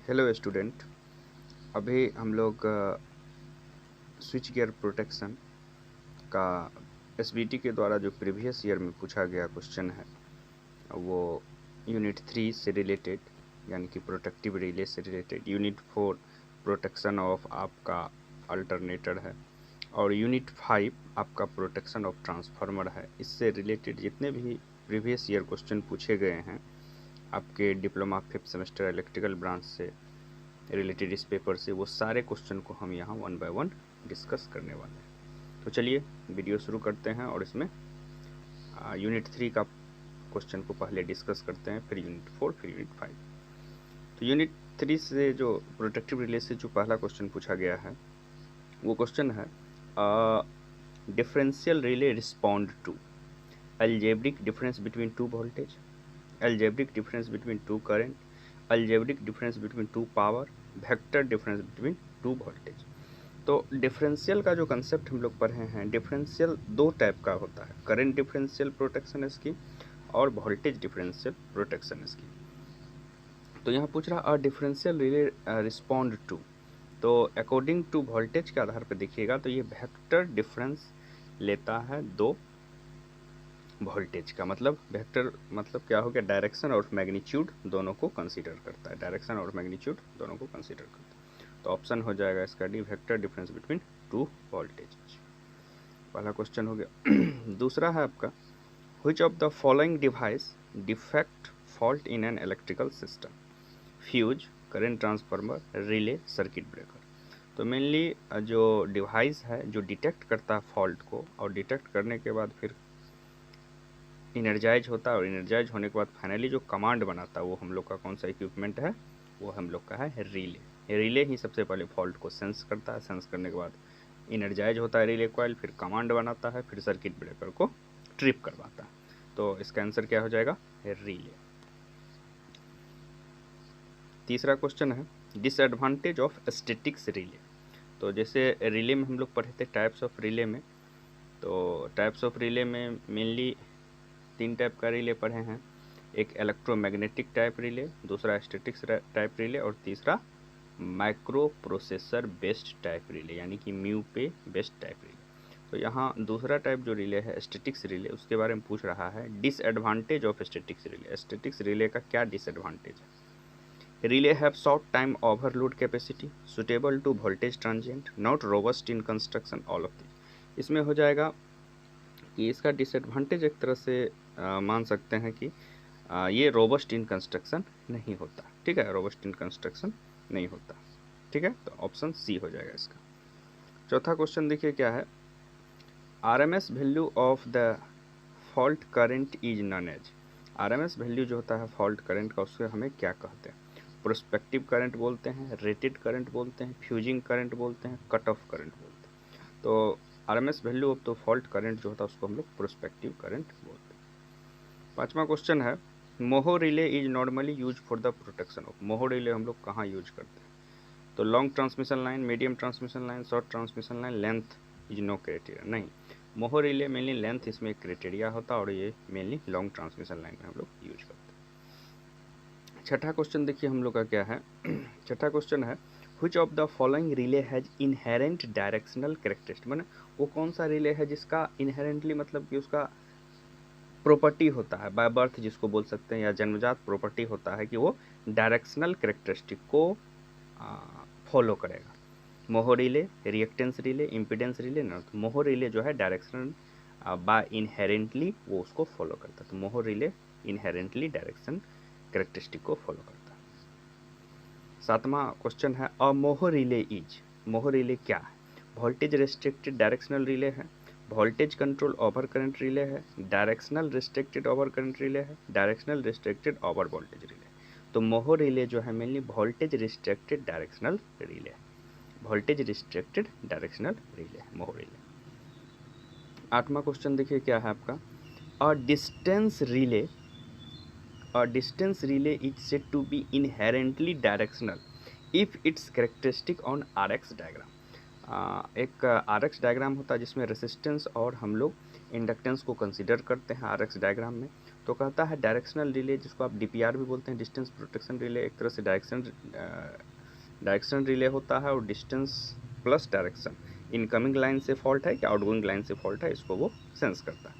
Hello student. अभी हम लोग स्विच गियर प्रोटेक्शन का एसबीटी के द्वारा जो प्रीवियस ईयर में पूछा गया क्वेश्चन है वो यूनिट 3 से रिलेटेड यानी कि प्रोटेक्टिव रिले से रिलेटेड, यूनिट 4 प्रोटेक्शन ऑफ आपका अल्टरनेटर है और यूनिट 5 आपका प्रोटेक्शन ऑफ ट्रांसफार्मर है। इससे रिलेटेड जितने भी प्रीवियस ईयर क्वेश्चन पूछे गए हैं आपके diploma 5th semester electrical branch से रिलेटेड इस पेपर से, वो सारे क्वेश्चन को हम यहाँ 1 बाय 1 डिस्कस करने वाले हैं। तो चलिए वीडियो शुरू करते हैं और इसमें यूनिट 3 का क्वेश्चन को पहले डिस्कस करते हैं, फिर यूनिट 4, फिर यूनिट 5। तो यूनिट 3 से जो प्रोटेक्टिव रिले से जो पहला क्वेश्चन पूछा गया है वो क्वेश्चन है differential relay respond to algebraic difference between two voltage, algebraic difference between two current, algebraic difference between two power, vector difference between two voltage. तो डिफरेंशियल का जो कंसेप्ट हम लोग पढ़े हैं, डिफरेंशियल दो टाइप का होता है, करंट डिफरेंशियल प्रोटेक्शन इसकी और वोल्टेज डिफरेंशियल प्रोटेक्शन इसकी। तो यहाँ पूछ रहा अ डिफरेंशियल रिले रिस्पॉन्ड टू, तो अकॉर्डिंग टू वोल्टेज के आधार पर देखिएगा तो ये वेक्टर डिफरेंस लेता है दो वोल्टेज का। मतलब वेक्टर मतलब क्या हो गया, डायरेक्शन और मैग्नीट्यूड दोनों को कंसीडर करता है, डायरेक्शन और मैग्नीट्यूड दोनों को कंसीडर करता है। तो ऑप्शन हो जाएगा इसका D, vector difference between two voltage. पहला क्वेश्चन हो गया। दूसरा है आपका which of the following device defect fault in an electrical system, fuse, current transformer, relay, circuit breaker. तो मेनली जो डिवाइस है जो डिटेक्ट करता है फॉल्ट को और डिटेक्ट करने के बाद फिर इनर्जाइज होता है और इनर्जाइज होने के बाद फाइनली जो कमांड बनाता है वो हम लोग का कौन सा इक्विपमेंट है, वो हम लोग का है रिले। रिले ही सबसे पहले फॉल्ट को सेंस करता है, सेंस करने के बाद इनर्जाइज होता है रिले कॉइल, फिर कमांड बनाता है, फिर सर्किट ब्रेकर को ट्रिप करवाता है। तो इसका आंसर क्या हो जाएगा, रिले। तीसरा क्वेश्चन है डिसएडवांटेज ऑफ स्टैटिक्स रिले। तो जैसे रिले में हम लोग पढ़े थे टाइप्स ऑफ रिले में, तो टाइप्स ऑफ रिले में मेनली 3 टाइप का रिले पढ़े हैं, एक इलेक्ट्रोमैग्नेटिक टाइप रिले, दूसरा स्टैटिक्स टाइप रिले और तीसरा micro processor based type relay यानी कि म्यू पे बेस्ड टाइप रिले। तो यहाँ दूसरा टाइप जो रिले है स्टैटिक्स रिले, उसके बारे में पूछ रहा है disadvantage of statics relay. Statics relay का क्या डिसएडवांटेज है। Relay have short time overload capacity, suitable to voltage transient, not robust in construction, all of this. इसमें हो जाएगा कि इसका डिसएडवांटेज एक तरह से मान सकते हैं कि ये रोबस्ट इन कंस्ट्रक्शन नहीं होता। ठीक है, रोबस्ट इन कंस्ट्रक्शन नहीं होता। ठीक है, तो ऑप्शन सी हो जाएगा इसका। चौथा क्वेश्चन देखिए क्या है, RMS value of the fault current is known as. RMS value जो होता है फॉल्ट करंट का, उससे हमें क्या कहते हैं, प्रोस्पेक्टिव करंट बोलते हैं, रेटेड करंट बोलते हैं, फ्यूजिंग करंट बोलते हैं, कट ऑफ करंट बोलते हैं। तो RMS value of the fault current जो होता है उसको हम लोग प्रोस्पेक्टिव करंट बोलते हैं। पांचवा क्वेश्चन है mho relay is normally use for the protection of. Mho relay हम लोग कहाँ यूज करते हैं, तो long transmission line, medium transmission line, short transmission line, length is no criteria. नहीं, मोहो रिले मेनली लेंथ इसमें एक क्राइटेरिया होता है और ये मेनली लॉन्ग ट्रांसमिशन लाइन में हम लोग यूज करते हैं। छठा क्वेश्चन देखिए हम लोग का क्या है। छठा क्वेश्चन है which of the following relay has inherent directional characteristic. माने वो कौन सा रिले है जिसका इनहेरेंटली मतलब कि उसका प्रॉपर्टी होता है, बाय बर्थ जिसको बोल सकते हैं या जन्मजात प्रॉपर्टी होता है कि वो डायरेक्शनल कैरेक्टरिस्टिक को फॉलो करेगा। Mho relay, reactance relay, impedance relay ना। तो मोहो रिले जो है डायरेक्शन बाय इनहेरेंटली वो उसको फॉलो करता है। तो mho relay inherently direction characteristic को फॉलो करता है। सातवां क्वेश्चन है a mho relay is. Mho relay क्या है, वोल्टेज रिस्ट्रिक्टेड डायरेक्शनल रिले है, voltage control over current relay है, directional restricted over current relay है, directional restricted over voltage relay. तो मोहो रिले जो है mainly voltage restricted directional relay है, voltage restricted directional relay, mho relay. आठवां question देखिए क्या है आपका, अ distance relay is said to be inherently directional if it's characteristic on RX diagram. एक आरएक्स डायग्राम होता है जिसमें रेसिस्टेंस और हम लोग इंडक्टेंस को कंसीडर करते हैं आरएक्स डायग्राम में। तो कहता है डायरेक्शनल रिले, जिसको आप डीपीआर भी बोलते हैं, डिस्टेंस प्रोटेक्शन रिले, एक तरह से डायरेक्शन रिले होता है, और distance plus direction, incoming line से फॉल्ट है कि आउटगोइंग लाइन से फॉल्ट है, इसको वो सेंस करता है।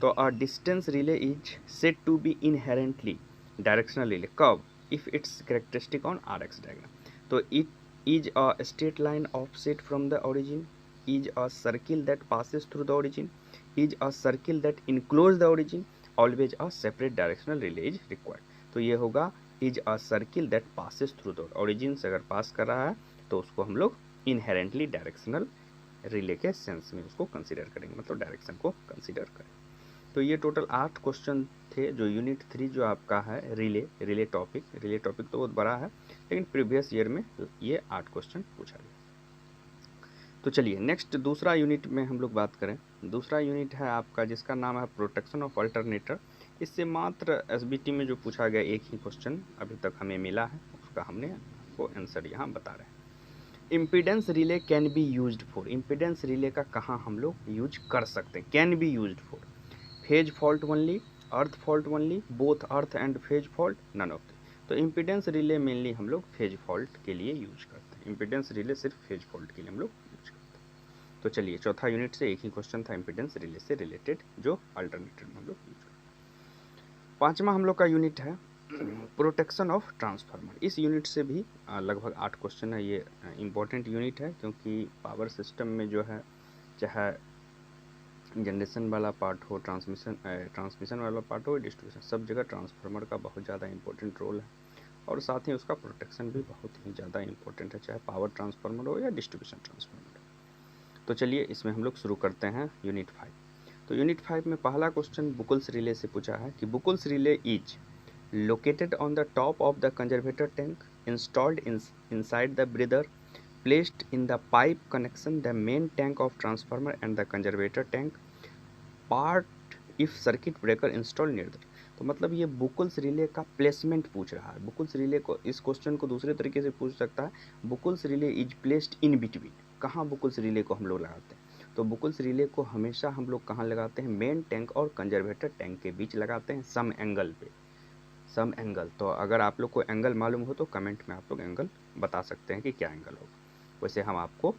तो a distance relay is said to be inherently directional relay कब, if it's characteristic on RX diagram. तो it is a straight line offset from the origin, is a circle that passes through the origin, is a circle that encloses the origin, always a separate directional relay is required। तो ये होगा is a circle that passes through the origin से अगर पास कर रहा है तो उसको हम लोग inherently directional relay के सेंस में उसको कंसीडर करेंगे, मतलब डायरेक्शन को कंसीडर करें। तो ये टोटल 8 क्वेश्चन थे जो यूनिट 3 जो आपका है रिले टॉपिक तो बहुत बड़ा है, लेकिन प्रीवियस ईयर में ये 8 क्वेश्चन पूछा गया। तो चलिए नेक्स्ट दूसरा यूनिट में हम लोग बात करें। दूसरा यूनिट है आपका जिसका नाम है प्रोटेक्शन ऑफ अल्टरनेटर। इससे मात्र एसबीटी में जो पूछा गया एक ही क्वेश्चन अभी तक हमें मिला है, उसका हमने आपको आंसर यहाँ बता रहे हैं। Impedance relay can be used for, impedance relay का कहाँ हम लोग यूज कर सकते हैं, can be used for phase fault only, earth fault only, both earth and phase fault, none of the. तो इम्पीडेंस रिले मेनली हम लोग फेज फॉल्ट के लिए यूज करते हैं, इम्पीडेंस रिले सिर्फ फेज फॉल्ट के लिए हम लोग यूज करते हैं। तो चलिए चौथा यूनिट से एक ही क्वेश्चन था इम्पीडेंस रिले से रिलेटेड जो अल्टरनेटिव में हम लोग यूज करते हैं। पांचवा हम लोग का यूनिट है प्रोटेक्शन ऑफ ट्रांसफार्मर। इस यूनिट से भी लगभग 8 क्वेश्चन है। ये इम्पोर्टेंट यूनिट है क्योंकि पावर सिस्टम में जो है चाहे जनरेशन वाला पार्ट हो, ट्रांसमिशन वाला पार्ट हो, डिस्ट्रीब्यूशन, सब जगह ट्रांसफार्मर का बहुत ज़्यादा इंपॉर्टेंट रोल है और साथ ही उसका प्रोटेक्शन भी बहुत ही ज़्यादा इंपॉर्टेंट है, चाहे पावर ट्रांसफार्मर हो या डिस्ट्रीब्यूशन ट्रांसफार्मर हो। तो चलिए इसमें हम लोग शुरू करते हैं यूनिट 5। तो यूनिट 5 में पहला क्वेश्चन बुकुल्स रिले से पूछा है कि Buchholz relay is located on the top of the conservator tank, installed inside the breather, placed in the pipe connection the main tank of transformer and the conservator tank, part if circuit breaker installed near the। तो मतलब ये बुकुल्स relay का placement पूछ रहा है। Buchholz relay को, इस question को दूसरे तरीके से पूछ सकता है, Buchholz relay is placed in between. कहाँ बुकुल्स रिले को हम लोग लगाते हैं, तो बुकुल्स रिले को हमेशा हम लोग कहाँ लगाते हैं, मेन टैंक और कंजर्वेटर टैंक के बीच लगाते हैं, सम एंगल पे, सम एंगल। तो अगर आप लोग को एंगल मालूम हो तो कमेंट में आप लोग एंगल बता सकते हैं कि क्या एंगल होगा। वैसे हम आपको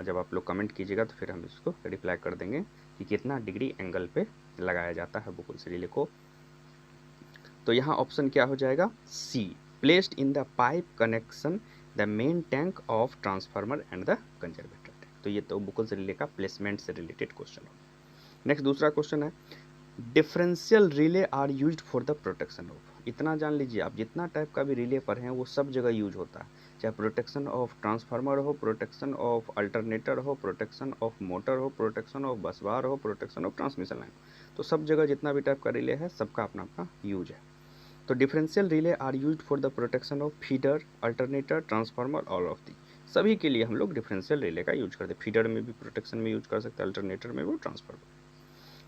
जब आप लोग कमेंट कीजिएगा तो फिर हम इसको रिप्लाई कर देंगे कि कितना डिग्री एंगल पे लगाया जाता है बुकुल्स रिले को। तो यहाँ ऑप्शन क्या हो जाएगा, C, placed in the pipe connection the main tank of transformer and the conservator tank. तो ये तो बुकुल्स रिले का प्लेसमेंट से रिलेटेड क्वेश्चन होगा। नेक्स्ट दूसरा क्वेश्चन है differential relay are used for the protection of. इतना जान लीजिए आप, जितना टाइप का भी रिले पर हैं वो सब जगह यूज होता है, चाहे प्रोटेक्शन ऑफ ट्रांसफार्मर हो, प्रोटेक्शन ऑफ अल्टरनेटर हो, प्रोटेक्शन ऑफ मोटर हो, प्रोटेक्शन ऑफ बस बार हो, प्रोटेक्शन ऑफ ट्रांसमिशन लाइन। तो सब जगह जितना भी टाइप का रिले है सबका अपना अपना यूज है। तो differential relay are used for the protection of feeder, alternator, transformer, all of the. सभी के लिए हम लोग डिफरेंशियल रिले का यूज करते हैं, फीडर में भी प्रोटेक्शन में यूज कर सकते हैं, अल्टरनेटर में भी, ट्रांसफार्मर।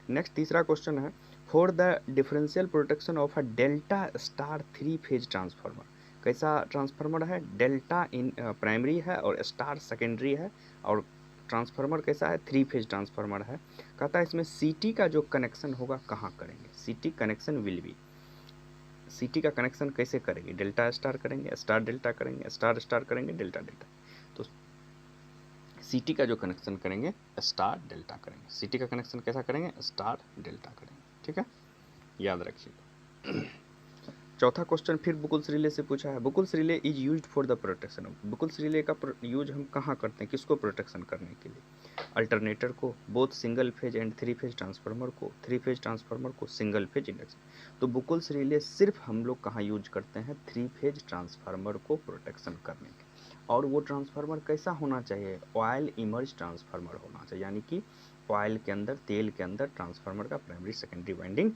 नेक्स्ट तीसरा क्वेश्चन है for the differential protection of a delta star 3 phase transformer. कैसा ट्रांसफार्मर है, डेल्टा इन प्राइमरी है और स्टार सेकेंडरी है, और ट्रांसफार्मर कैसा है, 3 फेज ट्रांसफार्मर है। कहता है इसमें सीटी का जो कनेक्शन होगा कहाँ करेंगे, सीटी कनेक्शन विल बी, सीटी का कनेक्शन कैसे करेंगे, डेल्टा स्टार करेंगे, स्टार डेल्टा करेंगे, स्टार स्टार करेंगे, डेल्टा डेल्टा। तो सीटी का जो कनेक्शन करेंगे स्टार डेल्टा करेंगे, सीटी का कनेक्शन कैसा करेंगे, स्टार डेल्टा करेंगे, ठीक है, याद रखिएगा। चौथा क्वेश्चन फिर बुकुल्स रिले से पूछा है, Buchholz relay is used for the protection of. Buchholz relay का यूज हम कहाँ करते हैं, किसको प्रोटेक्शन करने के लिए, अल्टरनेटर को, both single phase and 3 phase transformer को, 3 फेज ट्रांसफार्मर को, सिंगल फेज इंडक्शन। तो बुकुल्स रिले सिर्फ हम लोग कहाँ यूज करते हैं, 3 फेज ट्रांसफार्मर को प्रोटेक्शन करने के। और वो ट्रांसफार्मर कैसा होना चाहिए, ऑयल इमर्ज ट्रांसफार्मर होना चाहिए, यानी कि ऑयल के अंदर, तेल के अंदर ट्रांसफार्मर का प्राइमरी सेकेंडरी वाइंडिंग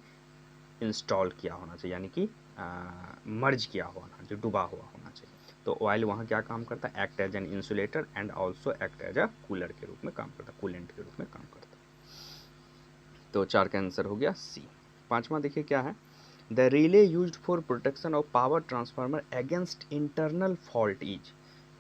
इंस्टॉल किया होना चाहिए, यानी कि मर्ज किया हुआ होना चाहिए, डूबा हुआ होना चाहिए। तो ऑयल वहाँ क्या काम करता है, act as an insulator and also act as a cooler के रूप में काम करता है, कूलेंट के रूप में काम करता है। तो 4 का आंसर हो गया सी। पांचवा देखिए क्या है, the relay used for protection of power transformer against internal fault is.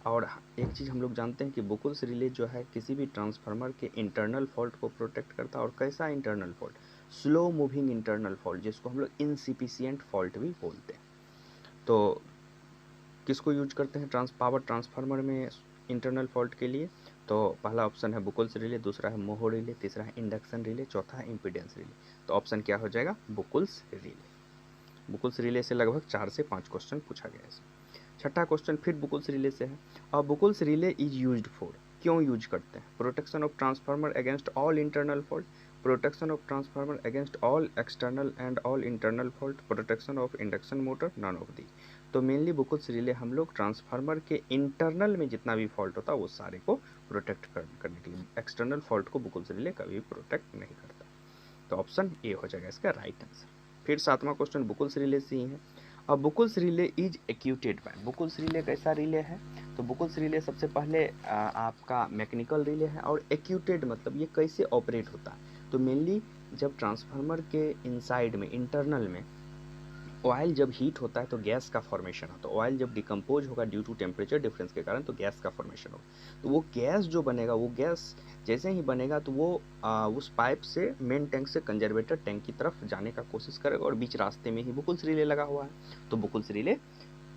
और एक चीज़ हम लोग जानते हैं कि बुकुल्स रिले जो है किसी भी ट्रांसफार्मर के इंटरनल फॉल्ट को प्रोटेक्ट करता है। और कैसा internal fault, slow moving internal fault, जिसको हम लोग इनसिपिशिएंट फॉल्ट भी बोलते हैं। तो किसको यूज करते हैं पावर ट्रांसफार्मर में इंटरनल फॉल्ट के लिए? तो पहला ऑप्शन है बुकुल्स रिले, दूसरा है मोहो रिले, तीसरा है इंडक्शन रिले, चौथा है इम्पीडेंस रिले। तो ऑप्शन क्या हो जाएगा? बुकुल्स रिले। बुकुल्स रिले से लगभग 4 से 5 क्वेश्चन पूछा गया है। छठा क्वेश्चन फिर बुकुल्स रिले से है। और Buchholz relay is used for, क्यों यूज करते हैं? Protection of transformer against all internal fault, protection of transformer against all external and all internal fault, protection of induction motor, none of the. तो mainly बुकुल्स relay हम लोग transformer के internal में जितना भी फॉल्ट होता है वो सारे को प्रोटेक्ट करने के लिए, एक्सटर्नल फॉल्ट को बुकुल्स रिले कभी प्रोटेक्ट नहीं करता। तो ऑप्शन ए हो जाएगा इसका राइट आंसर। फिर सातवां क्वेश्चन बुकुल्स रिले से ही है। अब Buchholz relay is actuated by, Buchholz relay कैसा रिले है? तो बुकुल्स रिले सबसे पहले आपका मैकेनिकल रिले है, और एक्यूटेड मतलब ये कैसे ऑपरेट होता है? तो मेनली जब ट्रांसफार्मर के इनसाइड में, इंटरनल में ऑयल जब हीट होता है तो गैस का फॉर्मेशन होता है। ऑयल जब डिकम्पोज होगा ड्यू टू टेम्परेचर डिफरेंस के कारण तो गैस का फॉर्मेशन होगा। तो वो गैस जो बनेगा, वो गैस जैसे ही बनेगा तो वो उस पाइप से मेन टैंक से कंजर्वेटर टैंक की तरफ जाने का कोशिश करेगा, और बीच रास्ते में ही बुकुल्स रिले लगा हुआ है। तो बुकुल्स रिले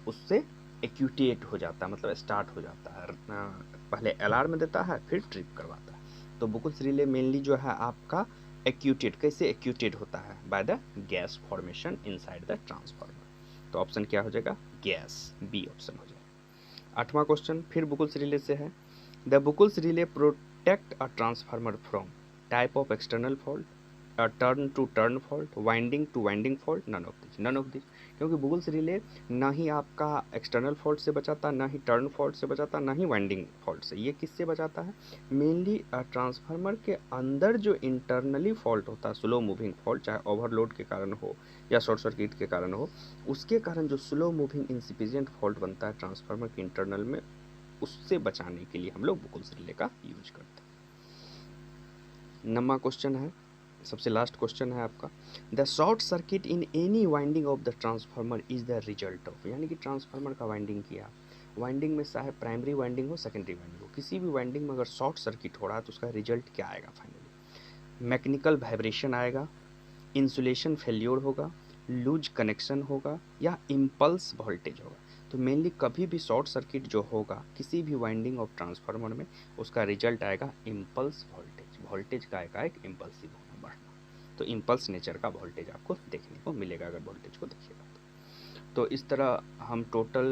उससे एक्यूटेट हो जाता है, मतलब स्टार्ट हो जाता है। पहले अलार्म देता है, फिर ट्रिप करवाता है। तो बुकुल्स रिले मेनली जो है आपका एक्यूटेड, कैसे एक्यूटेड होता है? By the gas formation inside the transformer. तो ऑप्शन क्या हो जाएगा? गैस, बी ऑप्शन हो जाएगा। आठवां क्वेश्चन फिर बुकुल्स रिले से है। The Buchholz relay protect a transformer from type of external fault, turn to turn fault, winding to winding fault, none of this. क्योंकि बुकुल्स रिले ना ही आपका एक्सटर्नल फॉल्ट से बचाता, ना ही टर्न फॉल्ट से बचाता, ना ही वाइंडिंग फॉल्ट से। ये किससे बचाता है? मेनली ट्रांसफार्मर के अंदर जो इंटरनली फॉल्ट होता है, स्लो मूविंग फॉल्ट, चाहे ओवरलोड के कारण हो या शॉर्ट सर्किट के कारण हो, उसके कारण जो स्लो मूविंग इनसिफिशिएंट फॉल्ट बनता है ट्रांसफार्मर के इंटरनल में, उससे बचाने के लिए हम लोग बुकुल्स रिले का यूज करते हैं। 9वां क्वेश्चन है, सबसे लास्ट क्वेश्चन है आपका। The short circuit in any winding of the transformer is the result of, यानी कि ट्रांसफार्मर का वाइंडिंग किया, वाइंडिंग में चाहे प्राइमरी वाइंडिंग हो, सेकेंडरी वाइंडिंग हो, किसी भी वाइंडिंग में अगर शॉर्ट सर्किट हो रहा है तो उसका रिजल्ट क्या आएगा? फाइनली मैकेनिकल वाइब्रेशन आएगा, इंसुलेशन फेल्योर होगा, लूज कनेक्शन होगा, या इम्पल्स वोल्टेज होगा। तो मेनली कभी भी शॉर्ट सर्किट जो होगा किसी भी वाइंडिंग ऑफ ट्रांसफार्मर में, उसका रिजल्ट आएगा इम्पल्स वोल्टेज, वोल्टेज का एक इम्पल्सिव होना, बढ़ना। तो इम्पल्स नेचर का वोल्टेज आपको देखने को मिलेगा अगर वोल्टेज को देखिएगा तो इस तरह हम टोटल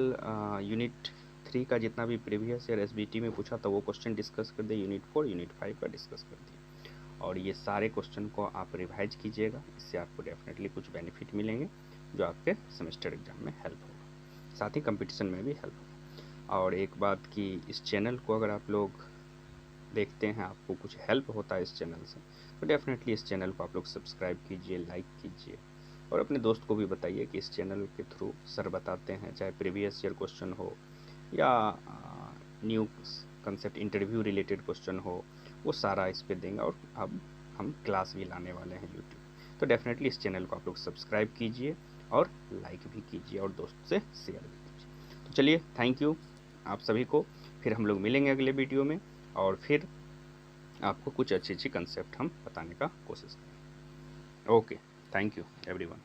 यूनिट 3 का जितना भी प्रीवियस ईयर एसबीटी में पूछा था वो क्वेश्चन डिस्कस कर दिए, यूनिट 4 यूनिट 5 का डिस्कस कर दिए, और ये सारे क्वेश्चन को आप रिवाइज कीजिएगा। इससे आपको डेफिनेटली कुछ बेनिफिट मिलेंगे जो आपके सेमेस्टर एग्जाम में हेल्प होगा, साथ ही कंपटीशन में भी हेल्प होगा। और एक बात कि इस चैनल को अगर आप लोग देखते हैं, आपको कुछ हेल्प होता है इस चैनल से, तो डेफिनेटली इस चैनल को आप लोग सब्सक्राइब कीजिए, लाइक कीजिए, और अपने दोस्त को भी बताइए कि इस चैनल के थ्रू सर बताते हैं, चाहे प्रीवियस ईयर क्वेश्चन हो या new concept interview related question हो, वो सारा इस पे देंगे। और अब हम क्लास भी लाने वाले हैं यूट्यूब। तो डेफिनेटली इस चैनल को आप लोग सब्सक्राइब कीजिए और लाइक भी कीजिए और दोस्त से शेयर भी कीजिए। तो चलिए, थैंक यू आप सभी को। फिर हम लोग मिलेंगे अगले वीडियो में, और फिर आपको कुछ अच्छी अच्छी कंसेप्ट हम बताने का कोशिश करेंगे। Okay, thank you everyone.